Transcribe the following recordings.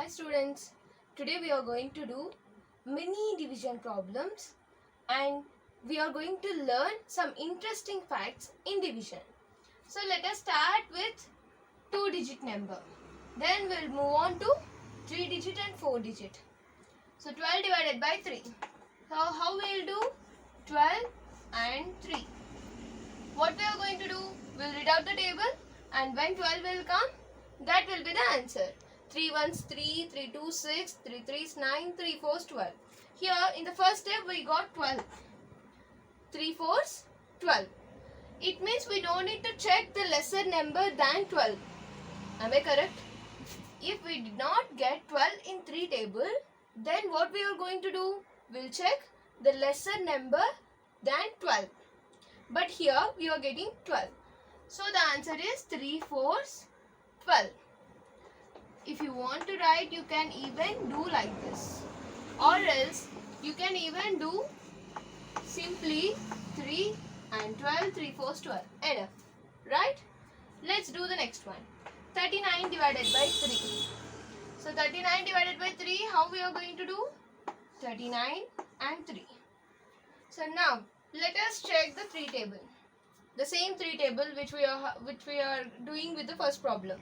students, today we are going to do mini division problems and we are going to learn some interesting facts in division. So let us start with 2-digit number. Then we'll move on to 3-digit and 4-digit. So 12 divided by 3. So how we'll do 12 and 3. What we are going to do? We'll read out the table and when 12 will come, that will be the answer. 3 ones 3, 3 2 6, 3 3s 9, 3 4s 12. Here in the first step we got 12. 3 4s 12. It means we don't need to check the lesser number than 12. Am I correct? If we did not get 12 in 3 table, then what we are going to do? We'll check the lesser number than 12. But here we are getting 12. So the answer is 3 4s 12. If you want to write, you can even do like this. Or else you can even do simply 3 and 12, 3 4s 12. Enough. Right? Let's do the next one. 39 divided by 3. So 39 divided by 3, how we are going to do? 39 and 3. So now let us check the 3 table. The same 3 table which we are doing with the first problem.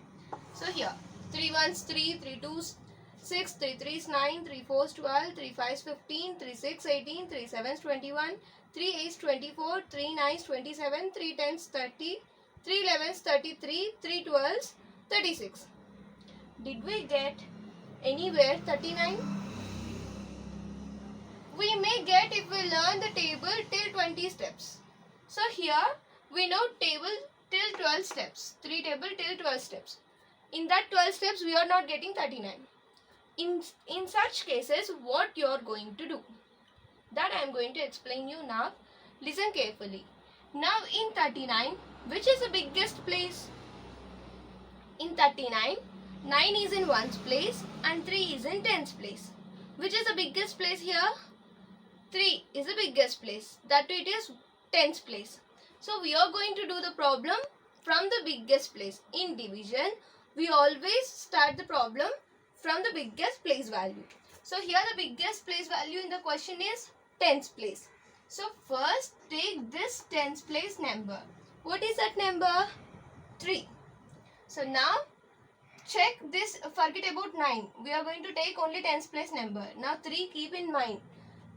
So here 3 ones 3, 3 2s 6, 3 3s 9, 3 4s 12, 3 5s 15, 3 6 18, 3 7s 21, 3 8s 24, 3 9s 27, 3 10s 30, 3 11s 33, 3 12s 36. Did we get anywhere 39? We may get if we learn the table till 20 steps. So here we know table till 12 steps. 3 table till 12 steps. In that 12 steps we are not getting 39. In such cases what you are going to do? That I am going to explain you now. Listen carefully. Now in 39, which is the biggest place? In 39, 9 is in 1's place and 3 is in 10's place. Which is the biggest place here? 3 is the biggest place. That it is 10's place. So we are going to do the problem from the biggest place. In division, we always start the problem from the biggest place value. So here the biggest place value in the question is 10's place. So first take this 10's place number. What is that number? 3. So now check this, forget about 9. We are going to take only 10's place number. Now 3 keep in mind.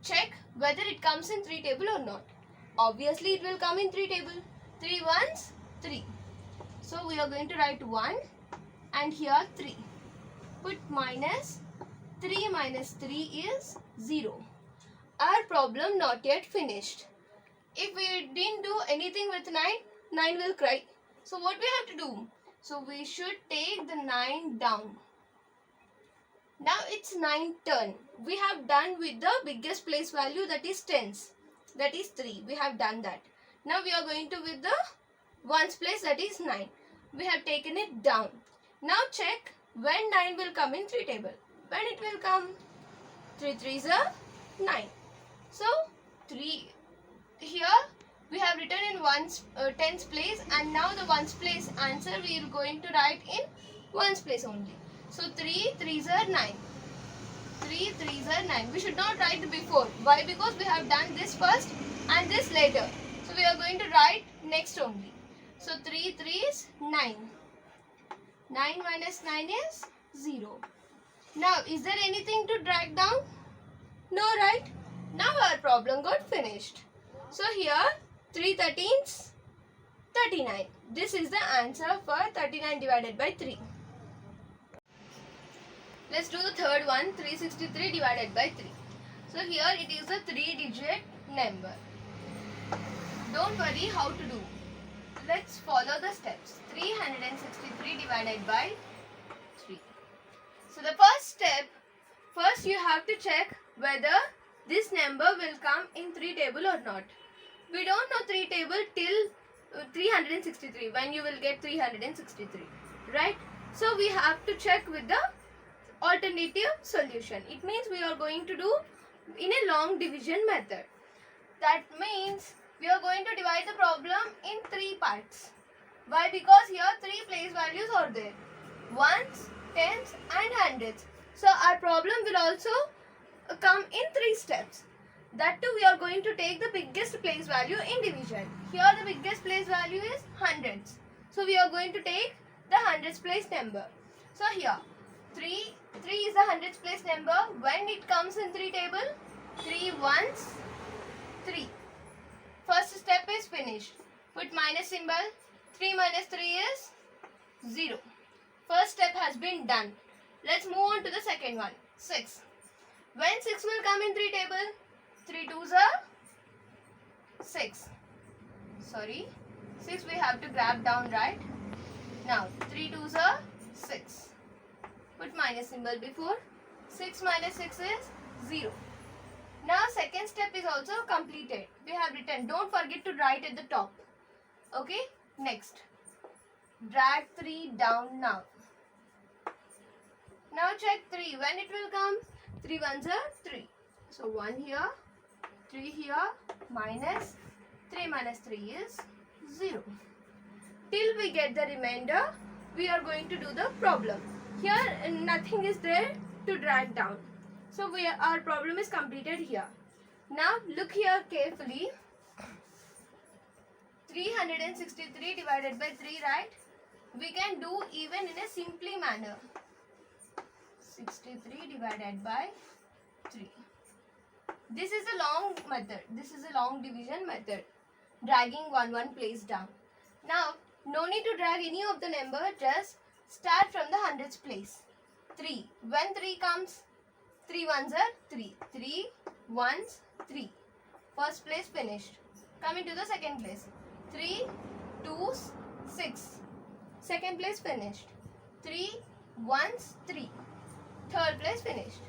Check whether it comes in 3 table or not. Obviously it will come in 3 table. 3 ones 3. So we are going to write 1 and here 3. Put minus 3 minus 3 is 0. Our problem not yet finished. If we didn't do anything with 9, 9 will cry. So what we have to do? So we should take the 9 down. Now it's 9 turn. We have done with the biggest place value, that is 10's. That is 3. We have done that. Now we are going to with the 1's place, that is 9. We have taken it down. Now check when 9 will come in 3 table. When it will come? 3 3s are 9. So 3 here we have written in 10's place and now the 1's place answer we are going to write in 1's place only. So 3 3s are 9. 3 3s are 9. We should not write before. Why? Because we have done this first and this later. So we are going to write next only. So 3 3s 9. 9 minus 9 is 0. Now is there anything to drag down? No, right? Now our problem got finished. So here 3 13s 39. This is the answer for 39 divided by 3. Let's do the third one, 363 divided by 3. So here it is a 3-digit number. Don't worry how to do. Let's follow the steps. 363 divided by 3. So the first step, first you have to check whether this number will come in 3 table or not. We don't know 3 table till 363, when you will get 363, right? So we have to check with the alternative solution. It means we are going to do in a long division method. That means we are going to divide the problem in 3 parts. Why? Because here 3 place values are there. Ones, tens and hundreds. So our problem will also come in 3 steps. That too, we are going to take the biggest place value in division. Here the biggest place value is hundreds. So we are going to take the hundreds place number. So here 3 is the hundreds place number. When it comes in 3 table, 3 ones 3. First step is finished. Put minus symbol. 3 minus 3 is 0. First step has been done. Let's move on to the second one. 6. When 6 will come in 3 table, 3 twos are 6. Sorry, 6 we have to grab down, right? Now 3 twos are 6. Put minus symbol before. 6 minus 6 is 0. Now second step is also completed. We have written. Don't forget to write at the top. Okay. Next. Drag 3 down now. Now check 3. When it will come? 3 ones are 3. So 1 here, 3 here, minus 3 minus 3 is 0. Till we get the remainder, we are going to do the problem. Here nothing is there to drag down. So our problem is completed here. Now look here carefully. 363 divided by 3, right? We can do even in a simply manner. 63 divided by 3. This is a long method. This is a long division method. Dragging one place down. Now, no need to drag any of the number. Just start from the hundreds place. 3. When 3 comes, 3 ones are 3. 3 ones 3. First place finished. Coming to the second place. 3 twos 6. Second place finished. 3 ones 3. Third place finished.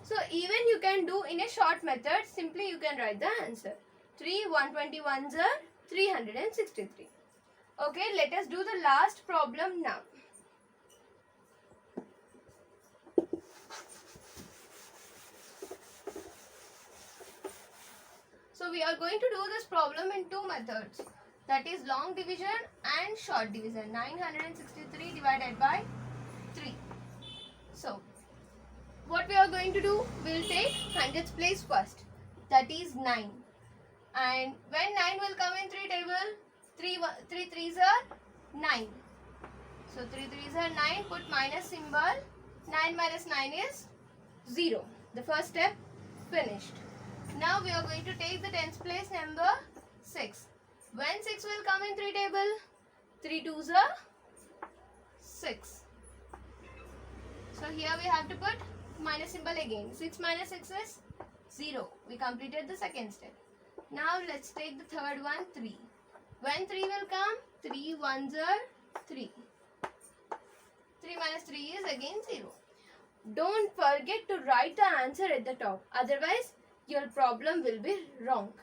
So even you can do in a short method. Simply you can write the answer. 3 121s are 363. Okay, let us do the last problem now. So we are going to do this problem in 2 methods. That is long division and short division. 963 divided by 3. So what we are going to do, we will take hundreds place first. That is 9. And when 9 will come in 3 table, 3 threes are 9. So 3 threes are 9. Put minus symbol. 9 minus 9 is 0. The first step finished. Now we are going to take the tens place number 6. When 6 will come in 3 table, 3 twos are 6. So here we have to put minus symbol again. 6 minus 6 is 0. We completed the second step. Now let's take the third one, 3. When 3 will come, 3 ones are 3. 3 minus 3 is again 0. Don't forget to write the answer at the top. Otherwise, your problem will be wrong.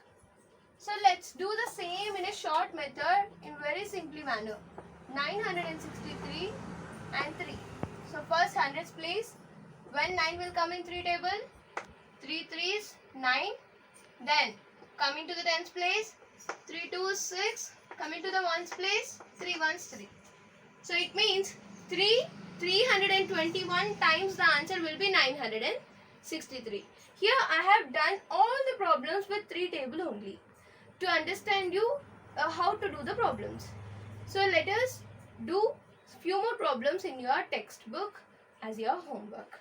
So let's do the same in a short method in very simply manner. 963 and 3. So first hundreds place. When 9 will come in 3 table, 3 threes 9. Then coming to the tens place, 3 twos 6. Coming to the ones place, 3 ones 3. So it means 321 times the answer will be 963. Here I have done all the problems with 3 table only to understand you how to do the problems. So let us do few more problems in your textbook as your homework.